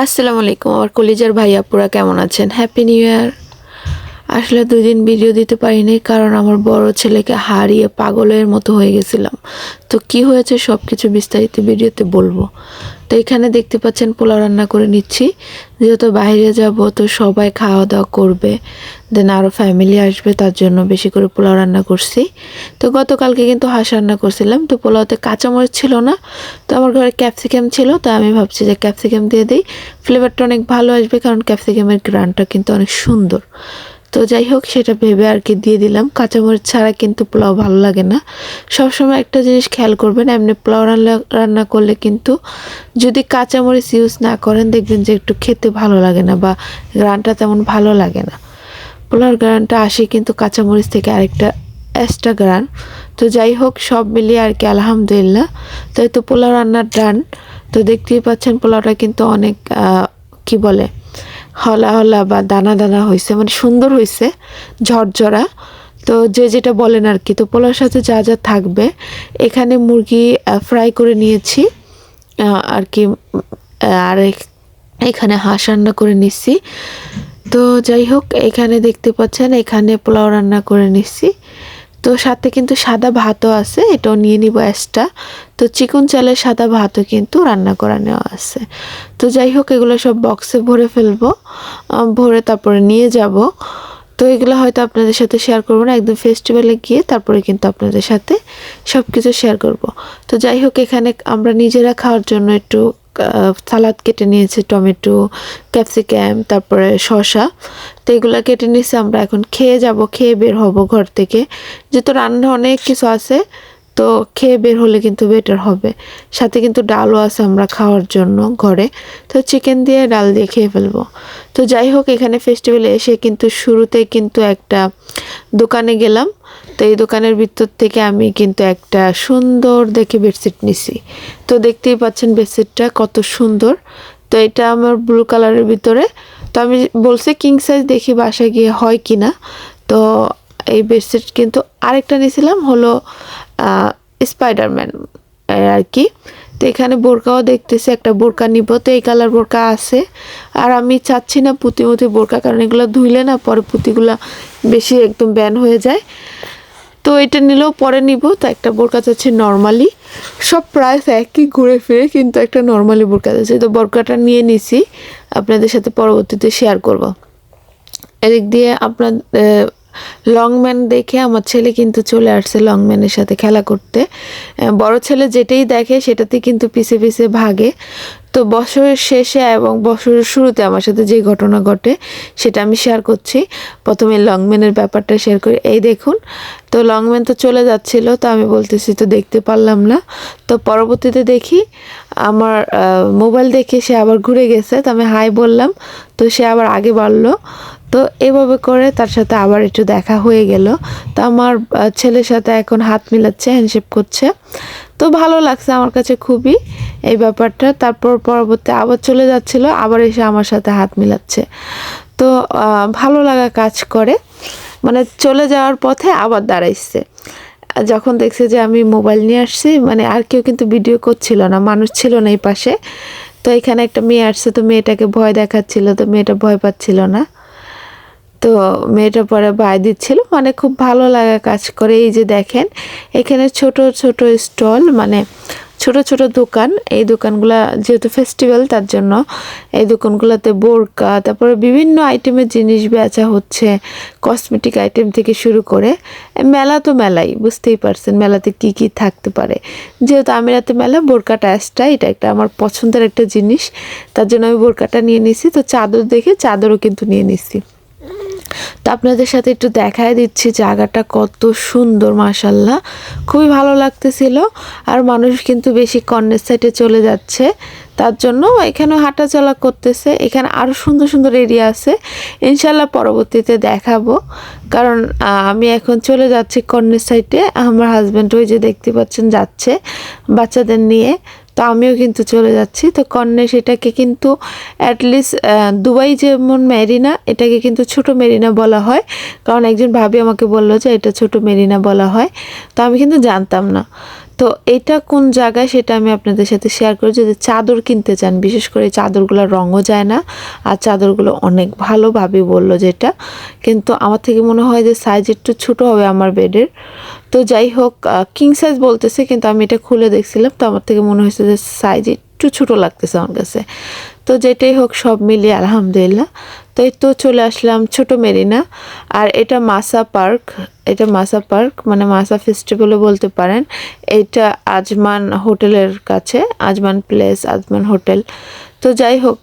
আসসালামু আলাইকুম আমার কলিজার ভাই আপুরা কেমন আছেন? Happy new year. আসলে 2 দিন ভিডিও দিতে পারিনি কারণ আমার বড় ছেলেকে হারিয়ে পাগলের মতো হয়ে গেছিলাম। তো কি হয়েছে সবকিছু বিস্তারিত ভিডিওতে বলবো। তো এখানে দেখতে পাচ্ছেন পোলাও রান্না করে নিচ্ছি। যেহেতু বাইরে যাব তো সবাই খাওয়া-দাওয়া করবে। দেন আরও ফ্যামিলি আসবে তার জন্য বেশি করে পোলাও রান্না করছি। তো গতকালকে কিন্তু হাঁস রান্না করছিলাম। তো পোলাওতে কাঁচামরিচ ছিল না। তো আমার ঘরে ক্যাপসিকাম ছিল। তো আমি ভাবছি যে ক্যাপসিকাম দিয়ে দেই। ফ্লেভারটা অনেক ভালো আসবে কারণ ক্যাপসিকামের ঘ্রাণটা কিন্তু অনেক সুন্দর। তো যাই হোক সেটা ভেবে আর কি দিয়ে দিলাম। কাঁচামরিচ ছাড়া কিন্তু পোলাও ভালো লাগে না। সবসময় একটা জিনিস খেয়াল করবেন, এমনি পোলাও রান্না করলে কিন্তু যদি কাঁচামরিচ ইউজ না করেন দেখবেন যে একটু খেতে ভালো লাগে না বা ঘ্রাণটা তেমন ভালো লাগে না। পোলাওর ঘ্রাণটা আসে কিন্তু কাঁচামরিচ থেকে আরেকটা এক্সট্রা ঘ্রাণ। তো যাই হোক সব মিলিয়ে আর কি আলহামদুলিল্লাহ। তো এই তো পোলাও রান্নার ডান। তো দেখতেই পাচ্ছেন পোলাওটা কিন্তু অনেক কি বলে হলা হলা বা দানা দানা হয়েছে, মানে সুন্দর হয়েছে, ঝরঝরা। তো যে যেটা বলেন আর কি। তো পোলাওর সাথে যা যা থাকবে, এখানে মুরগি ফ্রাই করে নিয়েছি আর কি, আর এখানে হাঁস রান্না করে নিচ্ছি। তো যাই হোক এখানে দেখতে পাচ্ছেন এখানে পোলাও রান্না করে নিচ্ছি। তো সাথে কিন্তু সাদা ভাতও আছে, এটাও নিয়ে নিব এক্সট্রা। তো চিকন চালের সাদা ভাতও কিন্তু রান্না করা নেওয়া আছে। তো যাই হোক এগুলো সব বক্সে ভরে ফেলবো, ভরে তারপরে নিয়ে যাব। তো এগুলো হয়তো আপনাদের সাথে শেয়ার করবো না, একদম ফেস্টিভ্যালে গিয়ে তারপরে কিন্তু আপনাদের সাথে সব কিছু শেয়ার করব। তো যাই হোক এখানে আমরা নিজেরা খাওয়ার জন্য একটু সালাদ কেটে নিয়েছি, টমেটো, ক্যাপসিকাম, তারপরে শসা। তো এগুলো কেটে নিয়েছি, আমরা এখন খেয়ে যাব, খেয়ে বের হব ঘর থেকে। যেহেতু রান্না অনেক কিছু আছে তো খেয়ে বের হলে কিন্তু বেটার হবে। সাথে কিন্তু ডালও আছে আমরা খাওয়ার জন্য ঘরে। তো চিকেন দিয়ে ডাল দিয়ে খেয়ে ফেলবো। তো যাই হোক এখানে ফেস্টিভ্যালে এসে কিন্তু শুরুতে কিন্তু একটা দোকানে গেলাম। তো এই দোকানের ভিতর থেকে আমি কিন্তু একটা সুন্দর দেখে বেডশিট নিছি। তো দেখতেই পাচ্ছেন বেডশিটটা কত সুন্দর। তো এটা আমার ব্লু কালারের ভিতরে। তো আমি বলছি কিং সাইজ, দেখি বাসায় গিয়ে হয় কি না। তো এই বেডশিট কিন্তু আরেকটা নিয়েছিলাম হলো স্পাইডারম্যান আর কি। তো এখানে বোরকাও দেখতেছি, একটা বোরকা নিব। তো এই কালার বোরকা আছে, আর আমি চাচ্ছি না পুঁতি বোরকা, কারণ এগুলো ধুইলে না পরে পুঁতিগুলো বেশি একদম ব্যান হয়ে যায়। তো এটা নিলেও পরে নিব। তো একটা বোরকা চাচ্ছি নর্মালি, সব প্রাইস একই ঘুরে ফিরে, কিন্তু একটা নর্মালি বোরকা চাচ্ছি। তো বোরকাটা নিয়ে নিছি, আপনাদের সাথে পরবর্তীতে শেয়ার করব। এদিক দিয়ে আপনার লংম্যান দেখে আমার ছেলে কিন্তু চলে আসছে লংম্যানের সাথে খেলা করতে। বড় ছেলে যেটাই দেখে সেটাতে কিন্তু পিছে পিছে ভাগে। তো বছরের শেষে এবং বছরের শুরুতে আমার সাথে যে ঘটনা ঘটে সেটা আমি শেয়ার করছি। প্রথমে লংম্যানের ব্যাপারটা শেয়ার করি। এই দেখুন, তো লংম্যান তো চলে যাচ্ছিল, তো আমি বলতেছি তো দেখতে পারলাম না। তো পরবর্তীতে দেখি আমার মোবাইল দেখে সে আবার ঘুরে গেছে। তো আমি হাই বললাম, তো সে আবার আগে বাড়লো। তো এভাবে করে তার সাথে আবার একটু দেখা হয়ে গেল। তো আমার ছেলের সাথে এখন হাত মিলাচ্ছে, হ্যান্ডশেক করছে। তো ভালো লাগছে আমার কাছে খুবই এই ব্যাপারটা। তারপর পরবর্তী আবার চলে যাচ্ছিল, আবার এসে আমার সাথে হাত মিলাচ্ছে। তো ভালো লাগা কাজ করে, মানে চলে যাওয়ার পথে আবার দাঁড়াইছে। যখন দেখছে যে আমি মোবাইল নিয়ে আসছি, মানে আর কেউ কিন্তু ভিডিও করছিল না, মানুষ ছিল না এই পাশে। তো এখানে একটা মেয়ে আসছে, তো মেয়েটাকে ভয় দেখাচ্ছিল, তো মেয়েটা ভয় পাচ্ছিল না। তো মেয়েটা পরে বাই দিচ্ছিল, মানে খুব ভালো লাগা কাজ করে। এই যে দেখেন এখানে ছোট ছোট স্টল, মানে ছোট ছোট দোকান। এই দোকানগুলা যেহেতু ফেস্টিভ্যাল তার জন্য এই দোকানগুলোতে বোরকা, তারপরে বিভিন্ন আইটেমের জিনিস বেচা হচ্ছে, কসমেটিক আইটেম থেকে শুরু করে। মেলা তো মেলাই, বুঝতেই পারছেন মেলাতে কি কি থাকতে পারে। যেহেতু আমিরাতে মেলা, বোরকাটা এক্সট্রা, এটা একটা আমার পছন্দের একটা জিনিস, তার জন্য আমি বোরকাটা নিয়ে নিছি। তো চাদর দেখে চাদরও কিন্তু নিয়ে নিছি। তো আপনাদের সাথে একটু দেখায় দিচ্ছি জায়গাটা কত সুন্দর, মাশাল্লাহ খুবই ভালো লাগতেছিল। আর মানুষ কিন্তু বেশি কর্নার সাইডে চলে যাচ্ছে, তার জন্য এখানেও হাঁটাচলা করতেছে। এখানে আরও সুন্দর সুন্দর এরিয়া আছে, ইনশাল্লাহ পরবর্তীতে দেখাবো। কারণ আমি এখন চলে যাচ্ছি কর্নার সাইডে, আমার হাজব্যান্ড ওই যে দেখতে পাচ্ছেন যাচ্ছে বাচ্চাদের নিয়ে। তো আমিও কিন্তু চলে যাচ্ছি। তো কর্নার সেটাকে কিন্তু অ্যাটলিস্ট দুবাই যেমন মেরিনা, এটাকে কিন্তু ছোট মেরিনা বলা হয়, কারণ একজন ভাবি আমাকে বললো যে এটা ছোট মেরিনা বলা হয়। তো আমি কিন্তু জানতাম না। তো এটা কোন জায়গায় সেটা আমি আপনাদের সাথে শেয়ার করি। যদি চাদর কিনতে চান, বিশেষ করে চাদরগুলোর রঙও যায় না, আর চাদরগুলো অনেক ভালো ভাবি বললো যেটা, কিন্তু আমার থেকে মনে হয় যে সাইজ একটু ছোটো হবে আমার বেডের। তো যাই হোক, কিং সাইজ বলতেছে, কিন্তু আমি এটা খুলে দেখছিলাম, তো আমার থেকে মনে হয়েছে যে সাইজ একটু ছোটো লাগতেছে আমার কাছে। তো যেটাই হোক সব মিলিয়ে আলহামদুলিল্লাহ। তো এই তো চলে আসলাম ছোট মেরিনা। আর এটা মাসা পার্ক, এটা মাসা পার্ক মানে মাসা ফেস্টিভ্যালও বলতে পারেন। এটা আজমান হোটেলের কাছে, আজমান প্লেস, আজমান হোটেল। তো যাই হোক,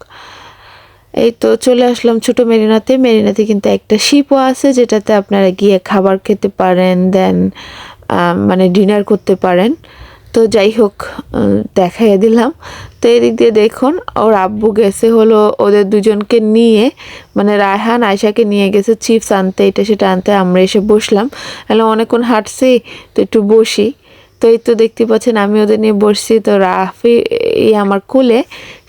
এই তো চলে আসলাম ছোট মেরিনাতে। মেরিনাতে কিন্তু একটা শিপও আছে, যেটাতে আপনারা গিয়ে খাবার খেতে পারেন, দেন মানে ডিনার করতে পারেন। তো যাই হোক, দেখাইয়া দিলাম। তো এদিক দিয়ে দেখুন, ওর আব্বু গেছে হলো ওদের দুজনকে নিয়ে, মানে রায়হান আয়শাকে নিয়ে গেছে চিপস আনতে, এটা সেটা আনতে। আমরা এসে বসলাম, অনেকক্ষণ হাঁটছি, তো একটু বসি। তো এই তো দেখতে পাচ্ছেন আমি ওদের নিয়ে বসছি। তো রাফি আমার কোলে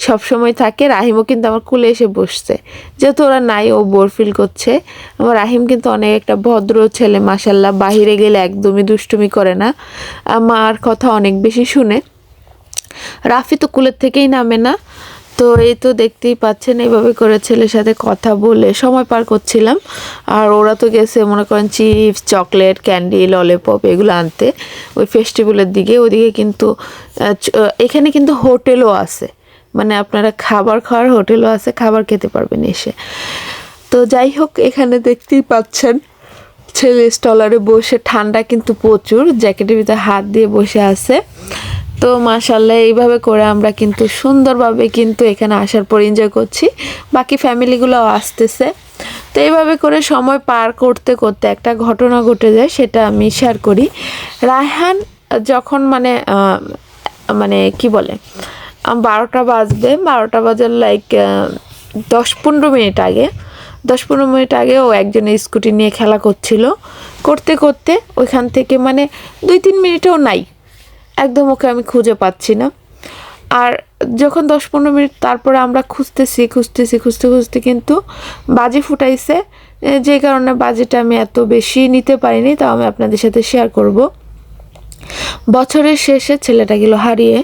সবসময় থাকে, রাহিমও কিন্তু আমার কোলে এসে বসছে, যেহেতু ওরা নাই, ও বোর ফিল করছে। আমার রাহিম কিন্তু অনেক একটা ভদ্র ছেলে মাশাল্লাহ, বাহিরে গেলে একদমই দুষ্টুমি করে না, আমার কথা অনেক বেশি শুনে। রাফি তো কুলের থেকেই নামে না। তো এই তো দেখতেই পাচ্ছেন, এইভাবে করে ছেলের সাথে কথা বলে সময় পার করছিলাম। আর ওরা তো গেছে মনে করেন চিপস, চকলেট, ক্যান্ডি, ললিপপ এগুলো আনতে ওই ফেস্টিভ্যালের দিকে। ওদিকে কিন্তু এখানে কিন্তু হোটেলও আছে, মানে আপনারা খাবার খাওয়ার হোটেলও আছে, খাবার খেতে পারবেন এসে। তো যাই হোক, এখানে দেখতেই পাচ্ছেন ছেলে স্টলারে বসে, ঠান্ডা কিন্তু প্রচুর, জ্যাকেটের ভিতরে হাত দিয়ে বসে আছে। তো মাশাল্লাহ এইভাবে করে আমরা কিন্তু সুন্দরভাবে কিন্তু এখানে আসার পর এনজয় করছি, বাকি ফ্যামিলিগুলোও আসতেছে। তো এইভাবে করে সময় পার করতে করতে একটা ঘটনা ঘটে যায়, সেটা আমি শেয়ার করি। রায়হান যখন মানে কি বলে 12টা বাজবে, 12টা বাজার লাইক 10-15 মিনিট আগে, 10-15 মিনিট আগে ও একজনের স্কুটি নিয়ে খেলা করছিল। করতে করতে ওইখান থেকে মানে 2-3 মিনিটেও নাই, একদম ওকে আমি খুঁজে পাচ্ছি না। আর যখন 10-15 মিনিট তারপরে আমরা খুঁজতে কিন্তু বাজি ফুটাইছে, যে কারণে বাজিটা আমি এত বেশি নিতে পারিনি, তাও আমি আপনাদের সাথে শেয়ার করব। বছরের শেষে ছেলেটা গেল হারিয়ে,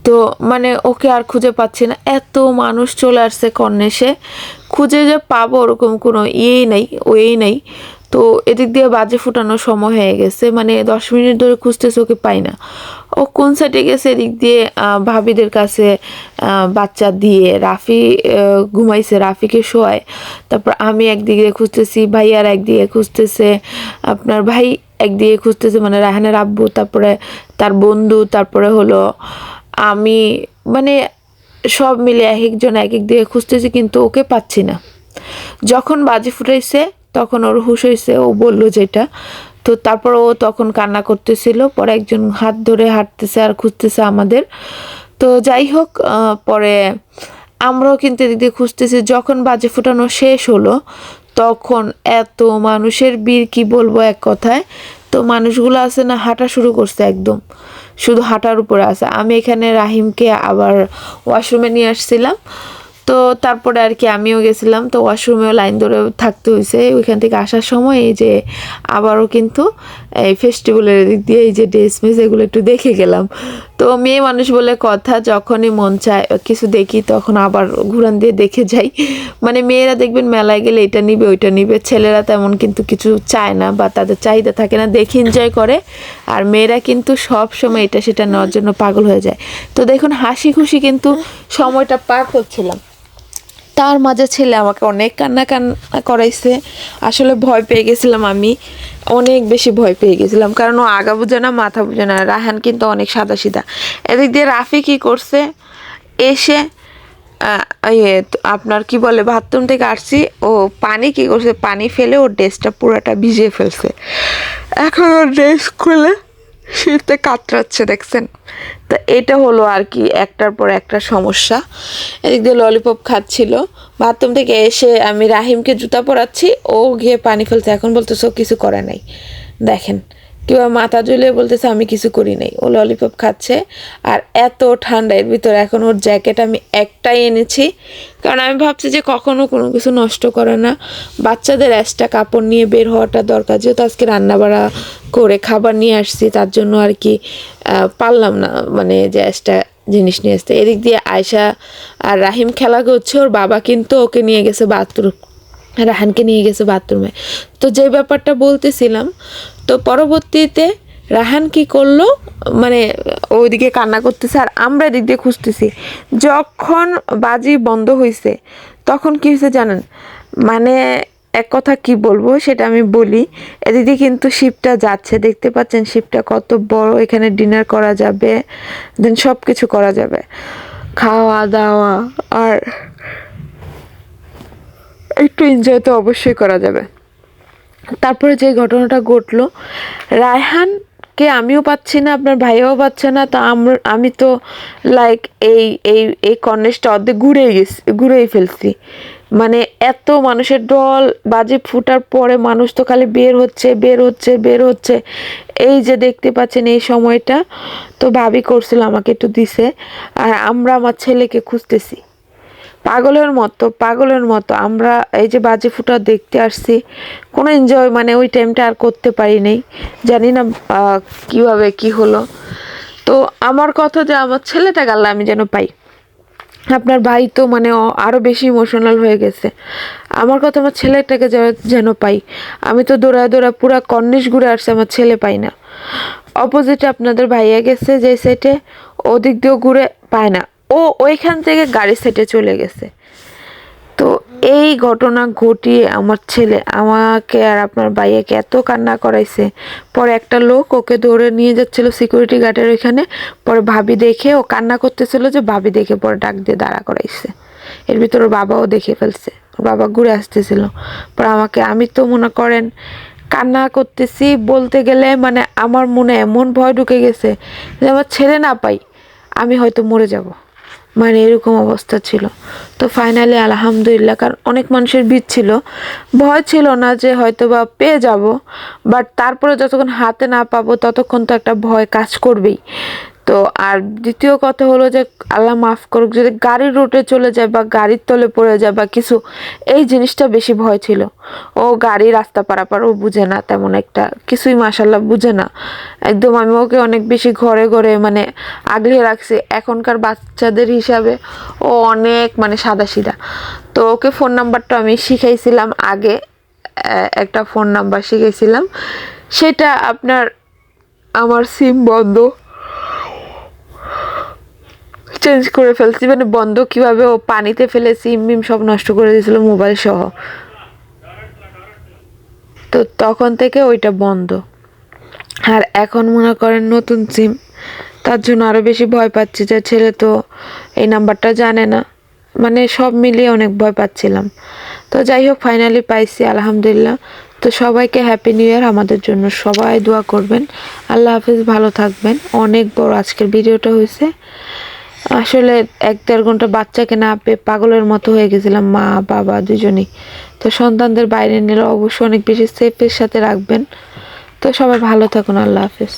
তো মানে ওকে আর খুঁজে পাচ্ছি না। এত মানুষ চলে আসছে কর্নেশে, খুঁজে যে পাবো ওরকম কোনো ওয়েই নেই। তো এদিক দিয়ে বাজে ফুটানোর সময় হয়ে গেছে, মানে 10 মিনিট ধরে খুঁজতেছে, ওকে পাই না। ও কোন সাইডে গেছে, এদিক দিয়ে ভাবিদের কাছে বাচ্চা দিয়ে রাফি ঘুমাইছে, রাফিকে শোয়ায়। তারপর আমি একদিকে খুঁজতেছি, ভাইয়ার একদিকে খুঁজতেছে, আপনার ভাই একদিকে খুঁজতেছে, মানে রায়হানের আব্বু, তারপরে তার বন্ধু, তারপরে হলো আমি, মানে সব মিলে এক একজন এক এক দিকে খুঁজতেছি, কিন্তু ওকে পাচ্ছি না। যখন বাজি ফুটাইছে তখন ওর হুঁশ হয়েছে, ও বললো যেটা। তো তারপর ও তখন কান্না করতেছিল, পরে একজন হাত ধরে হাঁটতেছে আর খুঁজতেছে আমাদের। তো যাই হোক, পরে আমরাও কিন্তু এদিক দিয়ে খুঁজতেছি। যখন বাজি ফুটানো শেষ হলো তখন এত মানুষের ভিড়, কি বলবো এক কথায়। তো মানুষগুলো আছে না, হাঁটা শুরু করছে, একদম শুধু হাঁটার উপরে আছে। আমি এখানে রাহিমকে আবার ওয়াশরুমে নিয়ে আসছিলাম, তো তারপরে আর কি আমিও গেছিলাম, তো ওয়াশরুমেও লাইন ধরে থাকতে হয়েছে। ওইখান থেকে আসার সময় এই যে আবারও কিন্তু এই ফেস্টিভ্যালের দিক দিয়ে এই যে ড্রেস মেস এগুলো একটু দেখে গেলাম। তো মেয়ে মানুষ বলে কথা, যখনই মন চায় কিছু দেখি তখন আবার ঘুরান দিয়ে দেখে যাই। মানে মেয়েরা দেখবেন মেলায় গেলে এটা নিবে ওইটা নিবে, ছেলেরা তেমন কিন্তু কিছু চায় না বা তাদের চাহিদা থাকে না, দেখে এনজয় করে। আর মেয়েরা কিন্তু সব সময় এটা সেটা নেওয়ার জন্য পাগল হয়ে যায়। তো দেখুন হাসি খুশি কিন্তু সময়টা পার করছিলাম, তার মাঝে ছেলে আমাকে অনেক কান্না করাইছে। আসলে ভয় পেয়ে গেছিলাম, আমি অনেক বেশি ভয় পেয়ে গেছিলাম, কারণ ও আগা বুঝে না মাথা বুঝে না। রায়হান কিন্তু অনেক সাদা সিধা। এদিক দিয়ে রাফি কী করছে, এসে আপনার কি বলে বাথরুম থেকে আসছি, ও পানি কী করছে, পানি ফেলে ওর ড্রেসটা পুরোটা ভিজিয়ে ফেলছে। এখন ওর ড্রেস খুলে শীতে কাতরাচ্ছে, দেখছেন। তা এটা হলো আর কি একটার পর একটা সমস্যা। এদিক দিয়ে ললিপপ খাচ্ছিল, বাথরুম থেকে এসে আমি রাহিমকে জুতা পরাচ্ছি, ও গিয়ে পানি ফেলছে, এখন বলতেছে ও কিছু করে নাই। দেখেন কিংবা মাথা ঝুলিয়ে বলতেছে আমি কিছু করি নাই, ও ললিপপ খাচ্ছে। আর এত ঠান্ডা, এর ভিতরে এখন ওর জ্যাকেট আমি একটাই এনেছি, কারণ আমি ভাবছি যে কখনো কোনো কিছু নষ্ট করে না, বাচ্চাদের এক্সট্রা কাপড় নিয়ে বের হওয়াটা দরকার, যেহেতু আজকে রান্না বাড়া করে খাবার নিয়ে আসছি, তার জন্য আর কি পারলাম না মানে যে এক্সট্রা জিনিস নিয়ে আসতে। এদিক দিয়ে আয়শা আর রাহিম খেলা করছে, ওর বাবা কিন্তু ওকে নিয়ে গেছে বাথরুম, রাহানকে নিয়ে গেছে বাথরুমে। তো যে ব্যাপারটা বলতেছিলাম, তো পরবর্তীতে রাহান কি করলো, মানে ওইদিকে কান্না করতেছে আর আমরা এদিক দিয়ে খুঁজতেছি। যখন বাজি বন্ধ হয়েছে তখন কী হয়েছে জানেন, মানে এক কথা কি বলবো সেটা আমি বলি। এদিকে কিন্তু শিপটা যাচ্ছে, দেখতে পাচ্ছেন শিপটা কত বড়, এখানে ডিনার করা যাবে, দেন সব কিছু করা যাবে, খাওয়া দাওয়া আর একটু এনজয় তো অবশ্যই করা যাবে। তারপরে যে ঘটনাটা ঘটলো, রায়হানকে আমিও পাচ্ছি না, আপনার ভাইয়াও পাচ্ছে না, তো আমি তো লাইক এই এই এই কর্নেসটা অর্ধেক ঘুরেই ফেলছি। মানে এত মানুষের দল, বাজি ফুটার পরে মানুষ তো খালি বের হচ্ছে। এই যে দেখতে পাচ্ছেন এই সময়টা, তো ভাবি করছিল আমাকে একটু দিছে, আর আমরা আমার ছেলেকে খুঁজতেছি পাগলের মতো আমরা এই যে বাজি ফুটা দেখতে আসছি, কোনো এনজয় মানে ওই টাইমটা আর করতে পারি নাই, জানি না কিভাবে কি হলো। তো আমার কথা যে আমার ছেলেটা গাল্লা আমি যেন পাই, আপনার ভাই তো মানে আরও বেশি ইমোশনাল হয়ে গেছে। আমার কথা আমার ছেলেটাকে যেন পাই, আমি তো দৌড়া পুরা কর্নিশ ঘুরে আসছে, আমার ছেলে পাই না। অপোজিটে আপনাদের ভাইয়া গেছে যে সেটে, ওদিক দিয়েও ঘুরে পায় না, ও ওইখান থেকে গাড়ি সেটে চলে গেছে। তো এই ঘটনা ঘটিয়ে আমার ছেলে আমাকে আর আপনার ভাইয়াকে এত কান্না করাইছে। পরে একটা লোক ওকে ধরে নিয়ে যাচ্ছিল সিকিউরিটি গার্ডের ওইখানে, পরে ভাবি দেখে ও কান্না করতেছিল, যে ভাবি দেখে পরে ডাক দিয়ে দাঁড়া করাইছে। এর ভিতরে ওর বাবাও দেখে ফেলছে, ওর বাবা ঘুরে আসতেছিল। পরে আমি তো মনে করেন কান্না করতেছি বলতে গেলে, মানে আমার মনে এমন ভয় ঢুকে গেছে যে আমার ছেলে না পাই আমি হয়তো মরে যাব, মানে এরকম অবস্থা ছিল। তো ফাইনালি আলহামদুলিল্লাহ, কারণ অনেক মানুষের ভিড় ছিল, ভয় ছিল না যে হয়তো বা পেয়ে যাব, বাট তারপরে যতক্ষণ হাতে না পাবো ততক্ষণ তো একটা ভয় কাজ করবেই। তো আর দ্বিতীয় কথা হলো যে আল্লাহ মাফ করুক, যদি গাড়ির রুটে চলে যায় বা গাড়ির তলে পড়ে যায় বা কিছু, এই জিনিসটা বেশি ভয় ছিল। ও গাড়ি রাস্তা পারাপার ও বুঝে না তেমন একটা কিছুই, মাশাল্লাহ বুঝে না একদম। আমি ওকে অনেক বেশি ঘরে মানে আগলে রাখছি, এখনকার বাচ্চাদের হিসাবে ও অনেক মানে সাদাসিধা। তো ওকে ফোন নাম্বারটা আমি শিখাইছিলাম আগে, একটা ফোন নাম্বার শিখাইছিলাম, সেটা আপনার আমার সিম বন্ধ চেঞ্জ করে ফেলছি, মানে বন্ধ কিভাবে, ও পানিতে ফেলে সিম মিম সব নষ্ট করে দিয়েছিল মোবাইল সহ। তো তখন থেকে ওইটা বন্ধ, আর এখন মনে করেন নতুন সিম, তার জন্য আরও বেশি ভয় পাচ্ছি যে ছেলে তো এই নাম্বারটা জানে না, মানে সব মিলিয়ে অনেক ভয় পাচ্ছিলাম। তো যাই হোক ফাইনালি পাইছি আলহামদুলিল্লাহ। তো সবাইকে হ্যাপি নিউ ইয়ার, আমাদের জন্য সবাই দোয়া করবেন। আল্লাহ হাফিজ, ভালো থাকবেন। অনেক বড় আজকের ভিডিওটা হয়েছে, আসলে 1-1.5 ঘন্টা বাচ্চাকে না পেয়ে পাগলের মতো হয়ে গেছিলাম, মা বাবা দুজনেই। তো সন্তানদের বাইরে নিলে অবশ্যই অনেক বেশি সেফের সাথে রাখবেন। তো সবাই ভালো থাকুন, আল্লাহ হাফিজ।